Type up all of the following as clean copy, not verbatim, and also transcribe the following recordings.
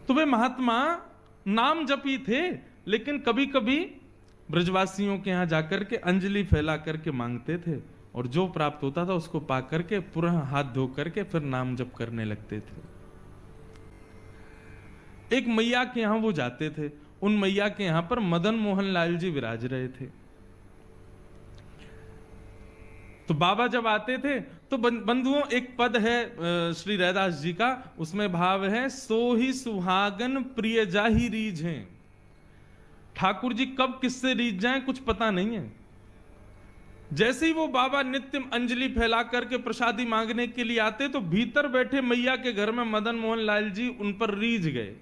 तो वे महात्मा नाम जपी थे, लेकिन कभी कभी ब्रजवासियों के यहां जाकर के अंजलि फैला करके मांगते थे, और जो प्राप्त होता था उसको पा करके पुनः हाथ धो करके फिर नाम जप करने लगते थे। एक मैया के यहां वो जाते थे, उन मैया के यहां पर मदन मोहन लाल जी विराज रहे थे। तो बाबा जब आते थे तो बंधुओं एक पद है श्री रैदास जी का, उसमें भाव है, सो ही सुहागन प्रिय जाही रीझ हैं। ठाकुर जी कब किससे रीझ जाएं कुछ पता नहीं है। जैसे ही वो बाबा नित्य अंजलि फैला करके प्रसादी मांगने के लिए आते तो भीतर बैठे मैया के घर में मदन मोहन लाल जी उन पर रीझ गए,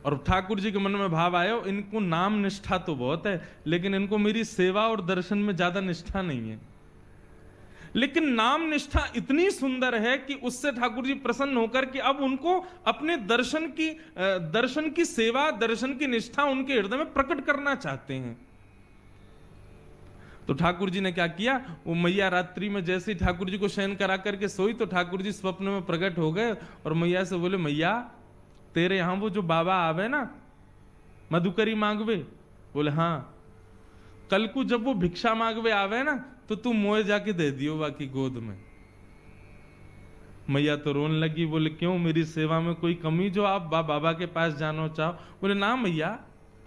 और ठाकुर जी के मन में भाव आया, इनको नाम निष्ठा तो बहुत है, लेकिन इनको मेरी सेवा और दर्शन में ज्यादा निष्ठा नहीं है। लेकिन नाम निष्ठा इतनी सुंदर है कि उससे ठाकुर जी प्रसन्न होकर कि अब उनको अपने दर्शन की सेवा, दर्शन की निष्ठा उनके हृदय में प्रकट करना चाहते हैं। तो ठाकुर जी ने क्या किया, वो मैया रात्रि में जैसे ही ठाकुर जी को शयन करा करके सोई तो ठाकुर जी स्वप्न में प्रकट हो गए और मैया से बोले, मैया तेरे यहां वो जो बाबा आवे ना मधुकरी मांगवे, बोले हाँ, कल को जब वो भिक्षा मांगवे आवे ना तो तू मोए जाके दे दियो बाकी गोद में। मैया तो रोने लगी, बोले क्यों, मेरी सेवा में कोई कमी जो आप बाबा के पास जानो चाहो? बोले ना मैया,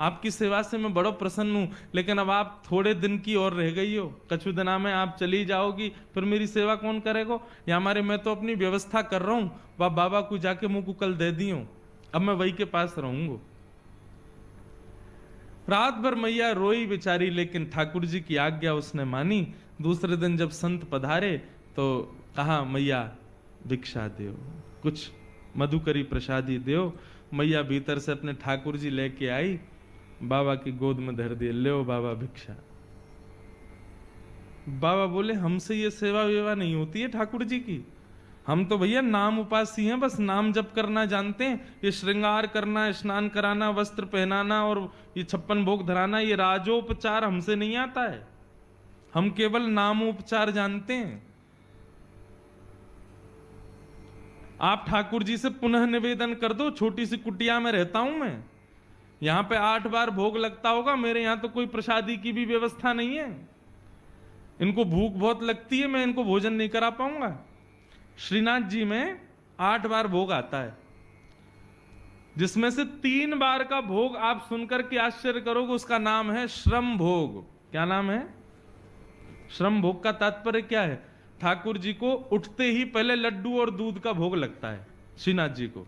आपकी सेवा से मैं बड़ा प्रसन्न हूं, लेकिन अब आप थोड़े दिन की और रह गई हो, कछु दिना में आप चली जाओगी, फिर मेरी सेवा कौन करेगा? या हमारे मैं तो अपनी व्यवस्था कर रहा हूं, वह बाबा को जाके मुंह को कल दे दियो, अब मैं वही के पास रहूंगा। रात भर मैया रोई बेचारी, लेकिन ठाकुर जी की आज्ञा उसने मानी। दूसरे दिन जब संत पधारे तो कहा, मैया भिक्षा दो, कुछ मधुकरी प्रसादी दो। मैया भीतर से अपने ठाकुर जी लेके आई, बाबा की गोद में धर दिए, ले बाबा भिक्षा। बाबा बोले, हमसे ये सेवा वेवा नहीं होती है ठाकुर जी की, हम तो भैया नाम उपासी हैं, बस नाम जप करना जानते हैं। ये श्रृंगार करना, स्नान कराना, वस्त्र पहनाना और ये 56 भोग धराना, ये राजोपचार हमसे नहीं आता है, हम केवल नामोपचार जानते हैं। आप ठाकुर जी से पुनः निवेदन कर दो, छोटी सी कुटिया में रहता हूं मैं, यहां पे 8 बार भोग लगता होगा, मेरे यहां तो कोई प्रसादी की भी व्यवस्था नहीं है, इनको भूख बहुत लगती है, मैं इनको भोजन नहीं करा पाऊंगा। श्रीनाथ जी में 8 बार भोग आता है, जिसमें से 3 बार का भोग आप सुनकर के आश्चर्य करोगे, उसका नाम है श्रम भोग। क्या नाम है? श्रम भोग का तात्पर्य क्या है? ठाकुर जी को उठते ही पहले लड्डू और दूध का भोग लगता है श्रीनाथ जी को,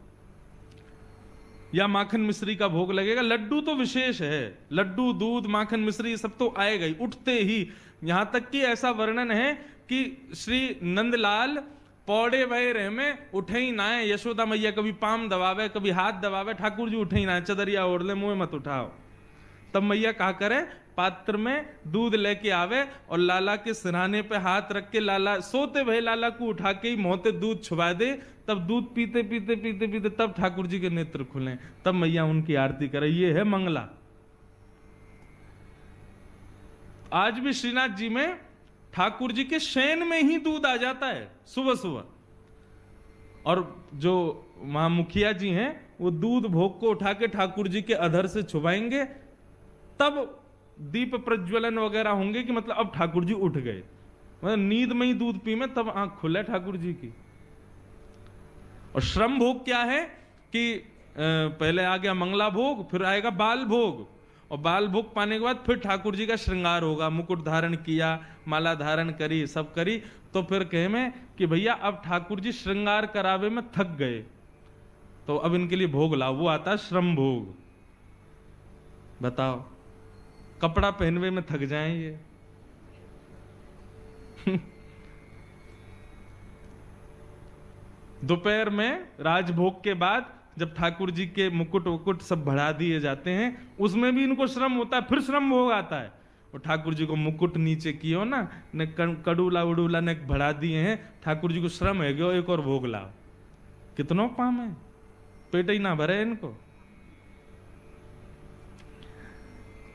या माखन मिश्री का भोग लगेगा। लड्डू तो विशेष है, लड्डू दूध माखन मिश्री ये सब तो आएगा ही उठते ही। यहां तक कि ऐसा वर्णन है कि श्री नंदलाल पौड़े भय रहे में उठे ही ना है, यशोदा मैया कभी पाम दबावे कभी हाथ दबावे, ठाकुर जी उठे ही ना, चदरिया ओढ़ ले, मुंह मत उठाओ। तब मैया कहा करे, पात्र में दूध लेके आवे और लाला के सिरहाने पे हाथ रख के लाला सोते भय लाला को उठा के ही मोहते दूध छुपा दे, तब दूध पीते पीते पीते पीते तब ठाकुर जी के नेत्र खुले, तब मैया उनकी आरती करे। ये है मंगला। आज भी श्रीनाथ जी में ठाकुर जी के शयन में ही दूध आ जाता है सुबह सुबह, और जो वहां मुखिया जी हैं वो दूध भोग को उठा के ठाकुर जी के अधर से छुपाएंगे, तब दीप प्रज्वलन वगैरह होंगे कि मतलब अब ठाकुर जी उठ गए, मतलब नींद में ही दूध पी में तब आंख खुले ठाकुर जी की। और श्रम भोग क्या है कि पहले आ गया मंगला भोग, फिर आएगा बाल भोग, और बाल भोग पाने के बाद फिर ठाकुर जी का श्रृंगार होगा, मुकुट धारण किया, माला धारण करी, सब करी, तो फिर कहे में कि भैया अब ठाकुर जी श्रृंगार करावे में थक गए, तो अब इनके लिए भोग लाओ, वो आता है श्रम भोग। बताओ, कपड़ा पहनवे में थक जाएं ये दोपहर में राजभोग के बाद जब ठाकुर जी के मुकुट वुकुट सब बढ़ा दिए जाते हैं, उसमें भी इनको श्रम होता है, फिर श्रम भोग आता है। और ठाकुर जी को मुकुट नीचे कियो ना, ने कड़ूला उड़ूला ने बढ़ा दिए हैं, ठाकुर जी को श्रम है गयो, एक और भोग लाओ। कितनों काम है, पेट ही ना भरे इनको।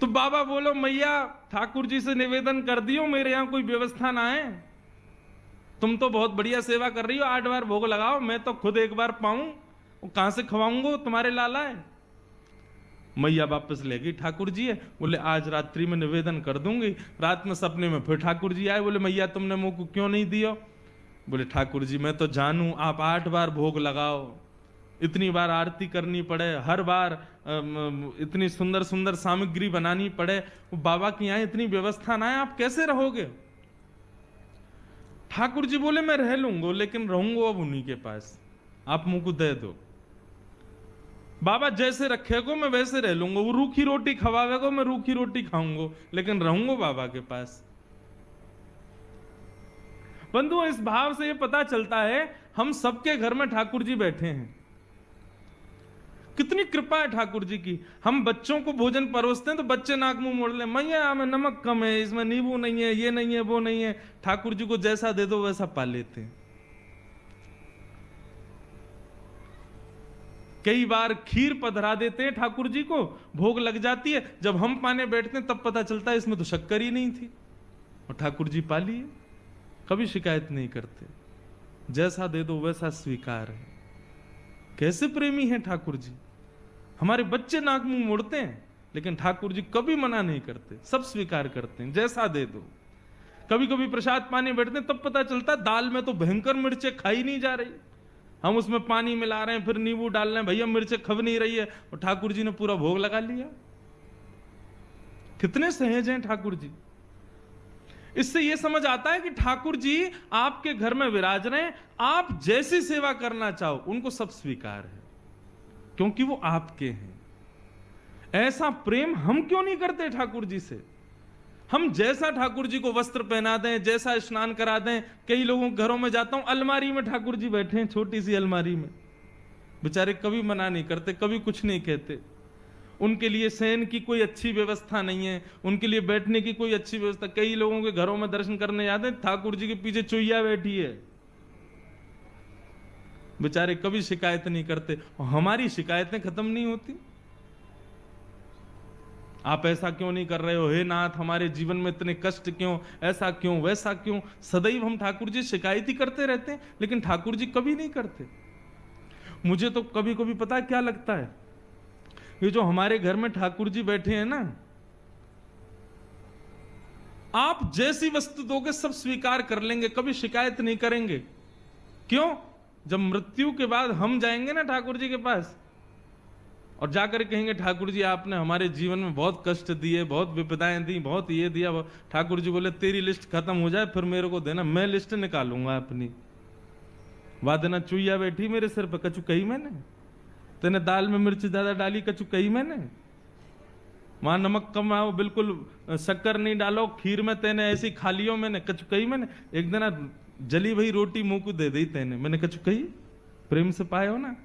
तो बाबा बोलो, मैया ठाकुर जी से निवेदन कर दियो, मेरे यहां कोई व्यवस्था ना है, तुम तो बहुत बढ़िया सेवा कर रही हो, 8 बार भोग लगाओ, मैं तो खुद एक बार पाऊं, वो कहां से खवाऊंगा, तुम्हारे लाला है। मैया वापस ले गई, ठाकुर जी है, बोले आज रात्रि में निवेदन कर दूंगी। रात में सपने में फिर ठाकुर जी आए, बोले मैया तुमने मुंह को क्यों नहीं दिया। बोले ठाकुर जी मैं तो जानू आप 8 बार भोग लगाओ, इतनी बार आरती करनी पड़े, हर बार इतनी सुंदर सुंदर सामग्री बनानी पड़े, वो बाबा की यहाँ इतनी व्यवस्था ना है, आप कैसे रहोगे। ठाकुर जी बोले मैं रह लूंगा, लेकिन रहूंगा अब उन्हीं के पास, आप मुंह को दे दो। बाबा जैसे रखेगो मैं वैसे रह लूंगा, वो रूखी रोटी खवावेगो मैं रूखी रोटी खाऊंगा, लेकिन रहूंगा बाबा के पास। बंधुओं इस भाव से ये पता चलता है हम सबके घर में ठाकुर जी बैठे हैं। कितनी कृपा है ठाकुर जी की। हम बच्चों को भोजन परोसते हैं तो बच्चे नाक मुंह मोड़ ले, मैया में नमक कम है, इसमें नींबू नहीं है, ये नहीं है, वो नहीं है। ठाकुर जी को जैसा दे दो वैसा पा लेते हैं। कई बार खीर पधरा देते हैं ठाकुर जी को, भोग लग जाती है, जब हम पाने बैठते हैं तब पता चलता है इसमें तो शक्कर ही नहीं थी, और ठाकुर जी पा लिए। कभी शिकायत नहीं करते, जैसा दे दो वैसा स्वीकार है। कैसे प्रेमी हैं ठाकुर जी। हमारे बच्चे नाक मुंह मोड़ते हैं, लेकिन ठाकुर जी कभी मना नहीं करते, सब स्वीकार करते हैं, जैसा दे दो। कभी कभी प्रसाद पाने बैठते हैं तब पता चलता है दाल में तो भयंकर मिर्चें खाई नहीं जा रही, हम उसमें पानी मिला रहे हैं, फिर नींबू डाल रहे हैं, भैया मिर्चें खब नहीं रही है, और ठाकुर जी ने पूरा भोग लगा लिया। कितने सहज हैं ठाकुर जी। इससे यह समझ आता है कि ठाकुर जी आपके घर में विराज रहे हैं, आप जैसी सेवा करना चाहो उनको सब स्वीकार है, क्योंकि वो आपके हैं। ऐसा प्रेम हम क्यों नहीं करते ठाकुर जी से। हम जैसा ठाकुर जी को वस्त्र पहना दें, जैसा स्नान करा दें। कई लोगों के घरों में जाता हूं, अलमारी में ठाकुर जी बैठे हैं, छोटी सी अलमारी में, बेचारे कभी मना नहीं करते, कभी कुछ नहीं कहते। उनके लिए शयन की कोई अच्छी व्यवस्था नहीं है, उनके लिए बैठने की कोई अच्छी व्यवस्था। कई लोगों के घरों में दर्शन करने जाते हैं, ठाकुर जी के पीछे चुईया बैठी है, बेचारे कभी शिकायत नहीं करते। हमारी शिकायतें खत्म नहीं होती। आप ऐसा क्यों नहीं कर रहे हो, हे नाथ हमारे जीवन में इतने कष्ट क्यों, ऐसा क्यों वैसा क्यों। सदैव हम ठाकुर जी शिकायत ही करते रहते हैं, लेकिन ठाकुर जी कभी नहीं करते। मुझे तो कभी कभी पता है क्या लगता है, ये जो हमारे घर में ठाकुर जी बैठे हैं ना, आप जैसी वस्तु दोगे सब स्वीकार कर लेंगे, कभी शिकायत नहीं करेंगे। क्यों? जब मृत्यु के बाद हम जाएंगे ना ठाकुर जी के पास, और जाकर कहेंगे ठाकुर जी आपने हमारे जीवन में बहुत कष्ट दिए, बहुत विपदाएं दी, बहुत ये दिया। ठाकुर जी बोले तेरी लिस्ट खत्म हो जाए फिर मेरे को देना, मैं लिस्ट निकालूंगा अपनी। वादना चुईया बैठी मेरे सिर पर, कचू कही मैंने, तेने दाल में मिर्च ज्यादा डाली, कचू कही मैंने, वहां नमक कम आओ, बिल्कुल शक्कर नहीं डालो, खीर में तेने ऐसी खा लियो मैंने, कचू कही मैंने। एक दिन जली भई रोटी मुंह को दे दी तेने, मैंने कचू कही। प्रेम से पाए हो ना।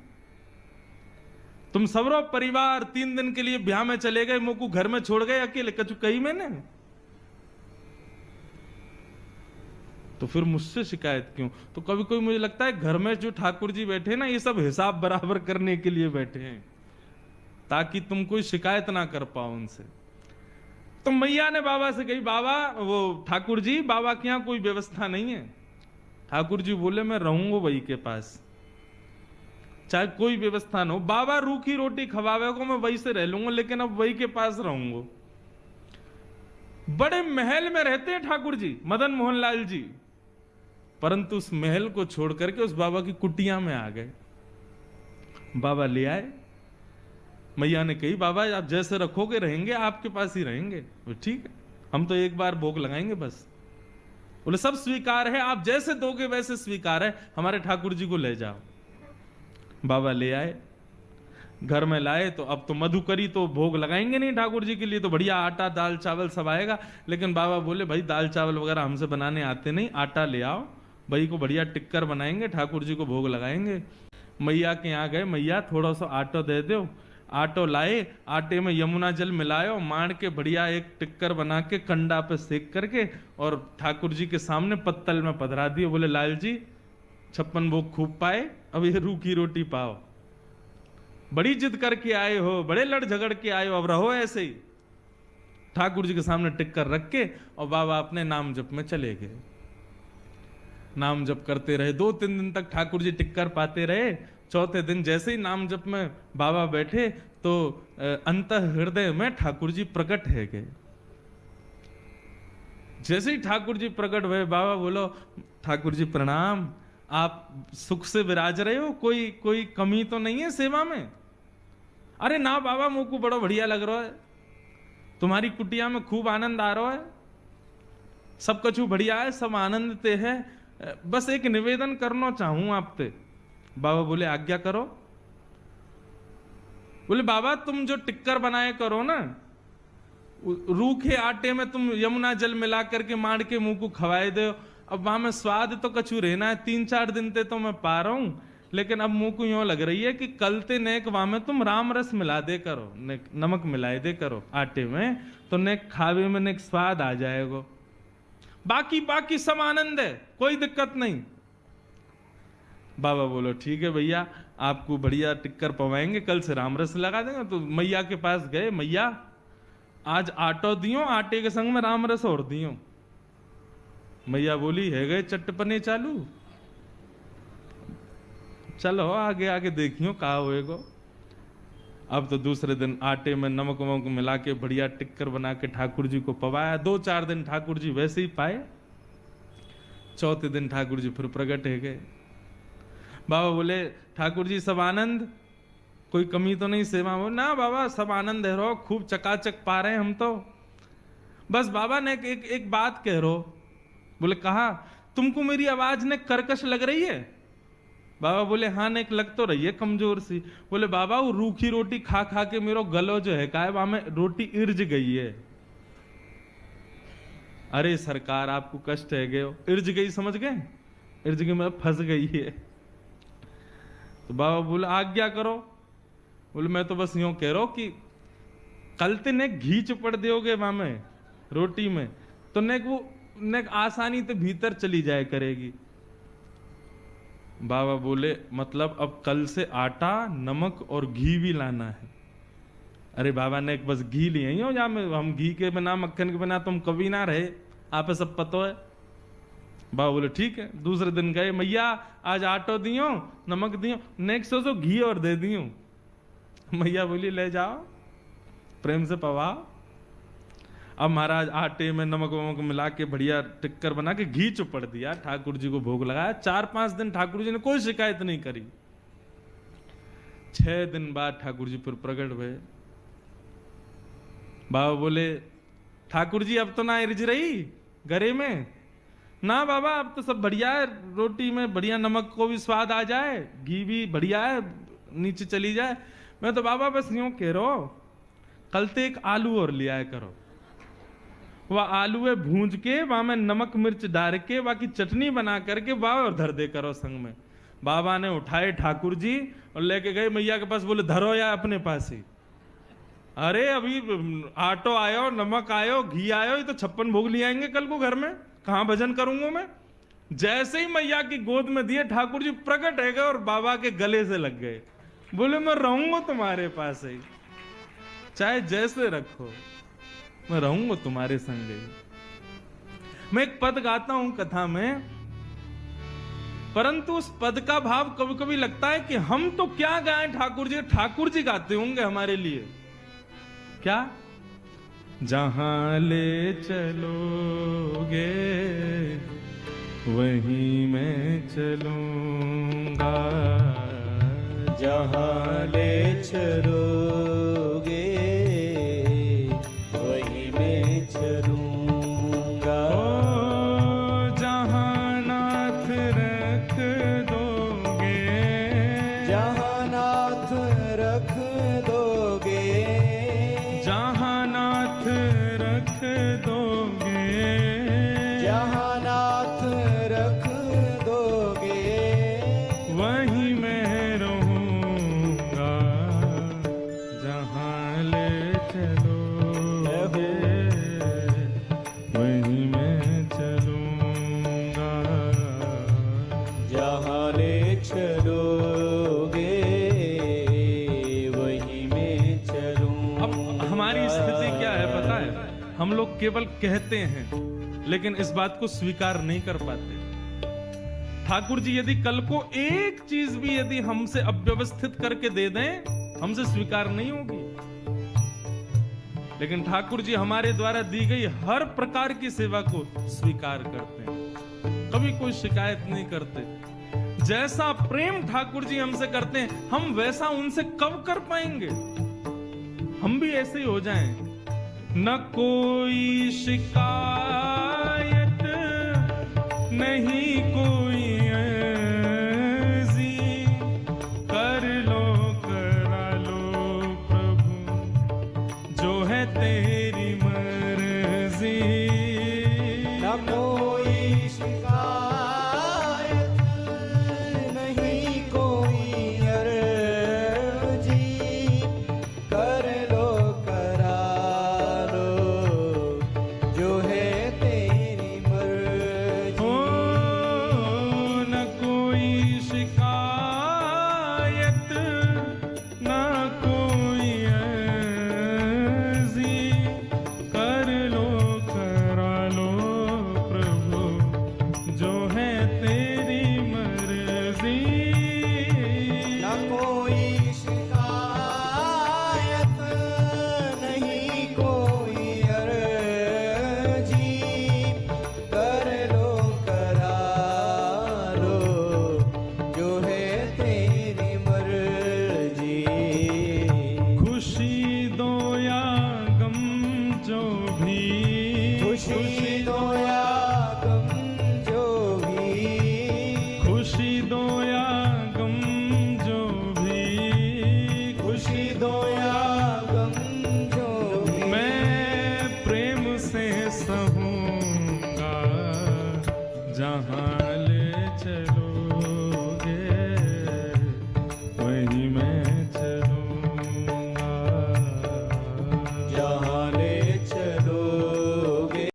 तुम सबरो परिवार 3 दिन के लिए ब्याह में चले गए, मुंह को घर में छोड़ गए अकेले, कचू कही मैंने। तो फिर मुझसे शिकायत क्यों। तो कभी कोई मुझे लगता है घर में जो ठाकुर जी बैठे ना, ये सब हिसाब बराबर करने के लिए बैठे हैं, ताकि तुम कोई शिकायत ना कर पाओ उनसे। तो मैया ने बाबा से कही, बाबा वो ठाकुर जी बाबा के यहां कोई व्यवस्था नहीं है। ठाकुर जी बोले मैं रहूंगा वही के पास, चाहे कोई व्यवस्था न हो। बाबा रूखी रोटी खवावे को मैं वही से रह लूंगा, लेकिन अब वही के पास रहूंगा। बड़े महल में रहते हैं ठाकुर जी, मदन मोहन लाल जी, परंतु उस महल को छोड़ करके उस बाबा की कुटिया में आ गए। बाबा ले आए, मैया ने कही बाबा आप जैसे रखोगे रहेंगे, आपके पास ही रहेंगे। ठीक है, हम तो एक बार भोग लगाएंगे बस। बोले सब स्वीकार है, आप जैसे दोगे वैसे स्वीकार है, हमारे ठाकुर जी को ले जाओ। बाबा ले आए, घर में लाए, तो अब तो मधुकरी तो भोग लगाएंगे नहीं ठाकुर जी के लिए, तो बढ़िया आटा दाल चावल सब आएगा। लेकिन बाबा बोले भाई दाल चावल वगैरह हमसे बनाने आते नहीं, आटा ले आओ, भाई को बढ़िया टिक्कर बनाएंगे, ठाकुर जी को भोग लगाएंगे। मैया के यहाँ गए, मैया थोड़ा सा आटो दे दो। आटो लाए, आटे में यमुना जल मिलायो, मार के बढ़िया एक टिक्कर बना के कंडा पे सेक करके और ठाकुर जी के सामने पत्तल में पधरा दिए। बोले लाल जी 56 भोग खूब पाए, अब ये रूखी रोटी पाओ। बड़ी जिद करके आए हो, बड़े लड़ झगड़ के आए हो, अब रहो ऐसे ही। ठाकुर जी के सामने टिक्कर रख के और बाबा अपने नाम जप में चले गए। नाम जप करते रहे, 2-3 दिन तक ठाकुर जी टिक्कर पाते रहे। चौथे दिन जैसे ही नाम जप में बाबा बैठे तो अंतः हृदय में ठाकुर जी प्रकट है गए। जैसे ही ठाकुर जी प्रकट हुए, बाबा बोलो ठाकुर जी प्रणाम, आप सुख से विराज रहे हो, कोई कमी तो नहीं है सेवा में? अरे ना बाबा, मुझ को बड़ा बढ़िया लग रहा है, तुम्हारी कुटिया में खूब आनंद आ रहा है, सब कछु बढ़िया है, सब आनंद ते है, बस एक निवेदन करना चाहूं आपसे। बाबा बोले आज्ञा करो। बोले बाबा तुम जो टिक्कर बनाए करो ना, रूखे आटे में तुम यमुना जल मिला करके मार के मुंह को खवाए दो, अब वहां में स्वाद तो कछु रहना है, 3-4 दिन ते तो मैं पा रहा हूं, लेकिन अब मुंह को यूं लग रही है कि कल ते नेक वहां में तुम राम रस मिला दे करो, नमक मिलाए दे करो आटे में, तो नेक खावे में नेक स्वाद आ जाएगा। बाकी सब आनंद है, कोई दिक्कत नहीं। बाबा बोलो ठीक है भैया, आपको बढ़िया टिक्कर पवाएंगे, कल से राम रस लगा देंगे। तो मैया के पास गए, मैया आज आटो दियो, आटे के संग में राम रस और दियो। मैया बोली है गए चट्टपने चालू, चलो आगे आगे देखियो कहा होएगो। अब तो दूसरे दिन आटे में नमक वमक मिला के बढ़िया टिक्कर बना के ठाकुर जी को पवाया। 2-4 दिन ठाकुर जी वैसे ही पाए। चौथे दिन ठाकुर जी फिर प्रकट है गए। बाबा बोले ठाकुर जी सब आनंद, कोई कमी तो नहीं सेवा में? ना बाबा सब आनंद है रो, खूब चकाचक पा रहे हैं हम तो। बस बाबा ने एक बात कह रो। बोले कहा, तुमको मेरी आवाज ने कर्कश लग रही है? बाबा बोले हाँ ने लग तो रही है कमजोर सी। बोले बाबा वो रूखी रोटी खा खा के मेरो गलो जो है का वहां में रोटी इर्ज गई है। अरे सरकार आपको कष्ट है गए, इर्ज गई समझ गए? इर्ज गई मतलब फंस गई है। तो बाबा बोले आज्ञा करो। बोले मैं तो बस यूं कह रहा हूं कि कल ते ने घी चुपड़ दोगे वहां में रोटी में, तो नेक वो नेक आसानी तो भीतर चली जाए करेगी। बाबा बोले मतलब अब कल से आटा नमक और घी भी लाना है। अरे बाबा ने बस घी लिए ही हो, या हम घी के बिना मक्खन के बिना तुम कभी ना रहे, आप सब पता है। बाबा बोले ठीक है। दूसरे दिन गए, मैया आज आटो दियो नमक दियो, नेक्स्ट सोचो घी और दे दियो। मैया बोली ले जाओ प्रेम से पवाओ। अब महाराज आटे में नमक वमक मिला के बढ़िया टिक्कर बना के घी चुपड़ दिया, ठाकुर जी को भोग लगाया। 4-5 दिन ठाकुर जी ने कोई शिकायत नहीं करी। 6 दिन बाद ठाकुर जी फिर प्रकट हुए। बाबा बोले ठाकुर जी अब तो ना इर्ज रही गरे में? ना बाबा अब तो सब बढ़िया है, रोटी में बढ़िया नमक को भी स्वाद आ जाए, घी भी बढ़िया है, नीचे चली जाए। मैं तो बाबा बस यूं कह रहा हूं, कल ते एक आलू और ले आया करो, वह आलू भूंज के वहां में नमक मिर्च डाल के बाकी चटनी बना करके वह और धर दे करो संग में। बाबा ने उठाए ठाकुर जी और लेके गए मैया के पास। बोले धरो या अपने पास ही। अरे अभी आटो आयो, नमक आयो, घी आयो, ये तो 56 भोग ले आएंगे कल को घर में, कहां भजन करूंगा मैं। जैसे ही मैया की गोद में दिए ठाकुर जी प्रकट है गए और बाबा के गले से लग गए। बोले मैं रहूंगा तुम्हारे पास ही, चाहे जैसे रखो, मैं रहूंगा तुम्हारे संग। मैं एक पद गाता हूं कथा में, परंतु उस पद का भाव कभी कभी लगता है कि हम तो क्या गाएं ठाकुर जी गाते होंगे हमारे लिए। क्या? जहां ले चलोगे वहीं मैं चलूंगा, जहां ले चलोगे वहीं मैं चलूंगा। जहां नाथ रख दोगे, जहां नाथ रख दोगे, जहां नाथ रख दोगे, जहां नाथ रख दोगे वहीं मैं रहूंगा। जहां ले चलोगे वहीं मैं चलूंगा, जहां ले चलोगे वहीं मैं चलूंगा। अब हमारी स्थिति क्या है पता है? हम लोग केवल कहते हैं लेकिन इस बात को स्वीकार नहीं कर पाते। ठाकुर जी यदि कल को एक चीज भी यदि हमसे अव्यवस्थित करके दे दें, हमसे स्वीकार नहीं होगी। लेकिन ठाकुर जी हमारे द्वारा दी गई हर प्रकार की सेवा को स्वीकार करते हैं, कभी कोई शिकायत नहीं करते। जैसा प्रेम ठाकुर जी हमसे करते हैं, हम वैसा उनसे कब कर पाएंगे? हम भी ऐसे ही हो जाएं। न कोई शिकायत नहीं कोई